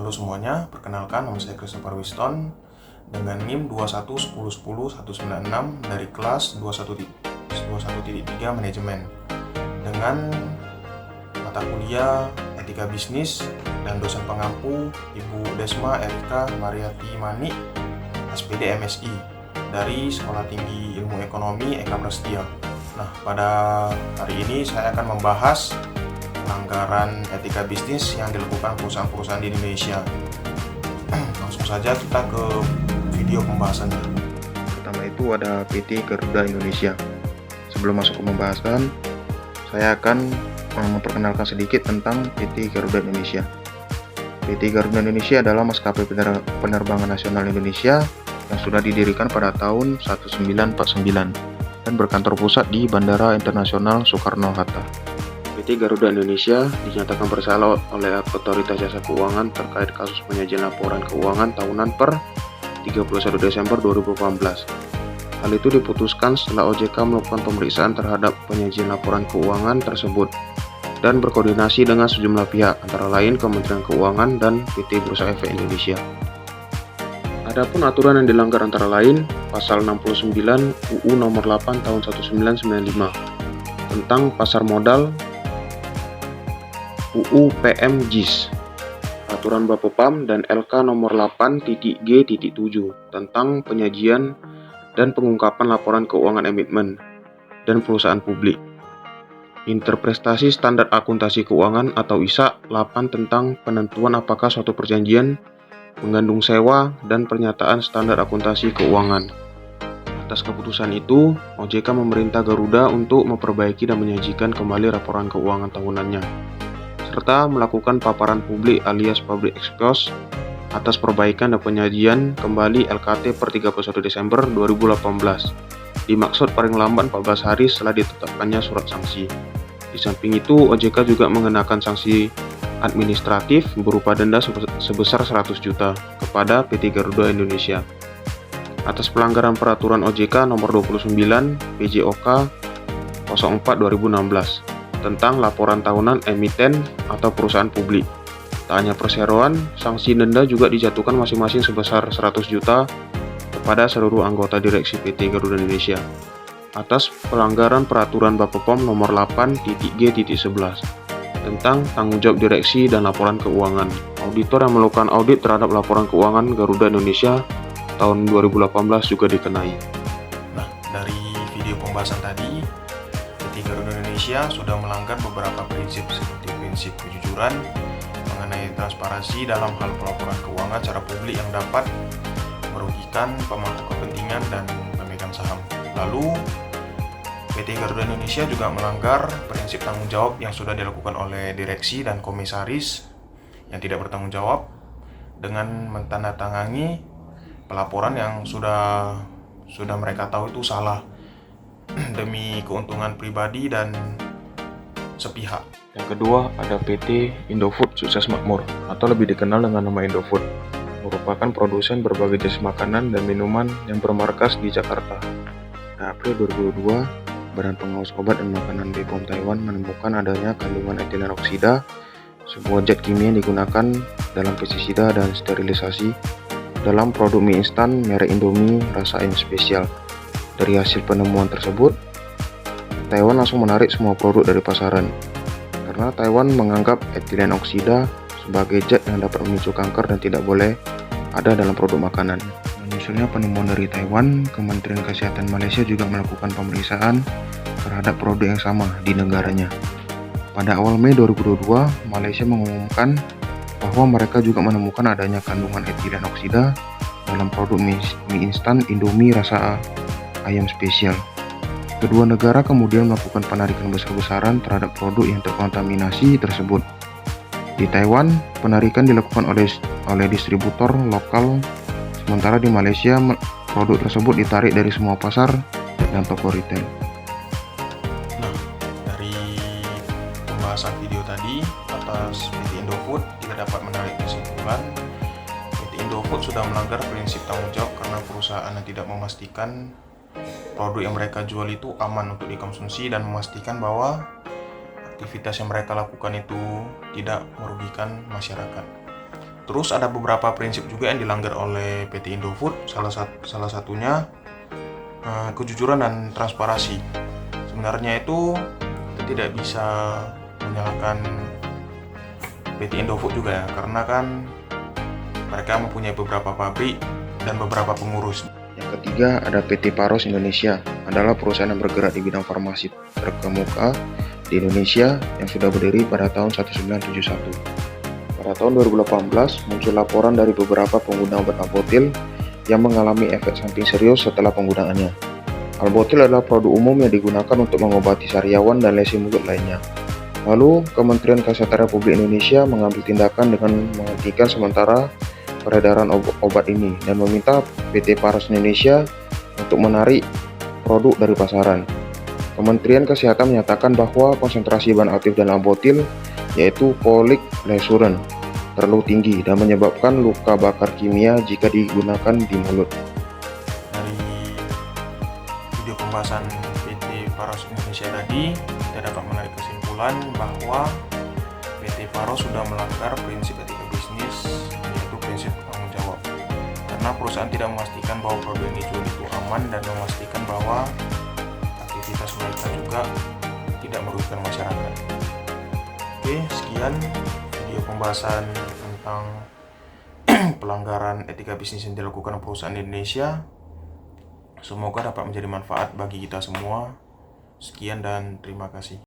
Halo semuanya, perkenalkan nama saya Christopher Winston dengan NIM 2110111966 dari kelas 21.3 Manajemen dengan mata kuliah Etika Bisnis dan dosen pengampu Ibu Desma Erika Mariati Mani, SPD MSI dari Sekolah Tinggi Ilmu Ekonomi Eka Prasetya. Nah, pada hari ini saya akan membahas pelanggaran etika bisnis yang dilakukan perusahaan-perusahaan di Indonesia. Langsung saja kita ke video pembahasannya. Pertama itu ada PT Garuda Indonesia. Sebelum masuk ke pembahasan, saya akan memperkenalkan sedikit tentang PT Garuda Indonesia. PT Garuda Indonesia adalah maskapai penerbangan nasional Indonesia yang sudah didirikan pada tahun 1949 dan berkantor pusat di Bandara Internasional Soekarno-Hatta. PT Garuda Indonesia dinyatakan bersalah oleh Otoritas Jasa Keuangan terkait kasus penyajian laporan keuangan tahunan per 31 Desember 2018. Hal itu diputuskan setelah OJK melakukan pemeriksaan terhadap penyajian laporan keuangan tersebut dan berkoordinasi dengan sejumlah pihak, antara lain Kementerian Keuangan dan PT Bursa Efek Indonesia. Adapun aturan yang dilanggar antara lain Pasal 69 UU Nomor 8 Tahun 1995 tentang pasar modal, UU PM JIS, Peraturan Bapepam dan LK Nomor 8.G.7 tentang penyajian dan pengungkapan laporan keuangan emitmen dan perusahaan publik. Interpretasi Standar Akuntansi Keuangan atau ISA 8 tentang penentuan apakah suatu perjanjian mengandung sewa dan pernyataan standar akuntansi keuangan. Atas keputusan itu, OJK memerintah Garuda untuk memperbaiki dan menyajikan kembali laporan keuangan tahunannya, serta melakukan paparan publik alias public expose atas perbaikan dan penyajian kembali LKT per 31 Desember 2018, dimaksud paling lambat 14 hari setelah ditetapkannya surat sanksi. Di samping itu, OJK juga mengenakan sanksi administratif berupa denda sebesar 100 juta kepada PT Garuda Indonesia atas pelanggaran peraturan OJK nomor 29 PJOK 04/2016 tentang laporan tahunan emiten atau perusahaan publik. Tak hanya perseroan, sanksi denda juga dijatuhkan masing-masing sebesar 100 juta kepada seluruh anggota direksi PT Garuda Indonesia atas pelanggaran peraturan Bapepom nomor 8.G.11 tentang tanggung jawab direksi dan laporan keuangan. Auditor yang melakukan audit terhadap laporan keuangan Garuda Indonesia tahun 2018 juga dikenai. Nah, dari video pembahasan tadi, PT Garuda Indonesia sudah melanggar beberapa prinsip seperti prinsip kejujuran mengenai transparansi dalam hal pelaporan keuangan secara publik yang dapat merugikan pemangku kepentingan dan pemegang saham. Lalu, PT Garuda Indonesia juga melanggar prinsip tanggung jawab yang sudah dilakukan oleh direksi dan komisaris yang tidak bertanggung jawab dengan mentandatangani pelaporan yang sudah mereka tahu itu salah demi keuntungan pribadi dan sepihak. Yang kedua ada PT Indofood Sukses Makmur atau lebih dikenal dengan nama Indofood, merupakan produsen berbagai jenis makanan dan minuman yang bermarkas di Jakarta. Pada April 2022, Badan Pengawas Obat dan Makanan BPOM Taiwan menemukan adanya kandungan etilen oksida, sebuah zat kimia yang digunakan dalam pestisida dan sterilisasi, dalam produk mie instan merek Indomie rasa ayam spesial. Dari hasil penemuan tersebut, Taiwan langsung menarik semua produk dari pasaran, karena Taiwan menganggap etilen oksida sebagai zat yang dapat memicu kanker dan tidak boleh ada dalam produk makanan. Menyusulnya penemuan dari Taiwan, Kementerian Kesehatan Malaysia juga melakukan pemeriksaan terhadap produk yang sama di negaranya. Pada awal Mei 2022, Malaysia mengumumkan bahwa mereka juga menemukan adanya kandungan etilen oksida dalam produk mie instan Indomie rasa ayam spesial. Kedua negara kemudian melakukan penarikan besar-besaran terhadap produk yang terkontaminasi tersebut. Di Taiwan, penarikan dilakukan oleh distributor lokal, sementara di Malaysia produk tersebut ditarik dari semua pasar dan toko retail. Nah, dari pembahasan video tadi atas PT Indofood, kita dapat menarik kesimpulan PT Indofood sudah melanggar prinsip tanggung jawab karena perusahaan yang tidak memastikan produk yang mereka jual itu aman untuk dikonsumsi dan memastikan bahwa aktivitas yang mereka lakukan itu tidak merugikan masyarakat. Terus ada beberapa prinsip juga yang dilanggar oleh PT Indofood, salah satunya kejujuran dan transparansi. Sebenarnya itu kita tidak bisa menyalahkan PT Indofood juga ya, karena kan mereka mempunyai beberapa pabrik dan beberapa pengurus. Yang ketiga ada PT Paros Indonesia, adalah perusahaan yang bergerak di bidang farmasi terkemuka di Indonesia yang sudah berdiri pada tahun 1971. Pada tahun 2018 muncul laporan dari beberapa pengguna obat albotil yang mengalami efek samping serius setelah penggunaannya. Albotil adalah produk umum yang digunakan untuk mengobati sariawan dan lesi mulut lainnya. Lalu, Kementerian Kesehatan Republik Indonesia mengambil tindakan dengan menghentikan sementara peredaran obat ini dan meminta PT Paros Indonesia untuk menarik produk dari pasaran. Kementerian Kesehatan menyatakan bahwa konsentrasi bahan aktif dalam albotil yaitu folik lesuren terlalu tinggi dan menyebabkan luka bakar kimia jika digunakan di mulut. Dari video pembahasan PT Paros Indonesia tadi, kita dapat menarik kesimpulan bahwa PT Paros sudah melanggar prinsip etika bisnis, yaitu prinsip tanggung jawab. Karena perusahaan tidak memastikan bahwa produk yang dijual itu aman dan memastikan bahwa aktivitas mereka juga tidak merugikan masyarakat. Oke, sekian video pembahasan tentang pelanggaran etika bisnis yang dilakukan perusahaan di Indonesia. Semoga dapat menjadi manfaat bagi kita semua. Sekian dan terima kasih.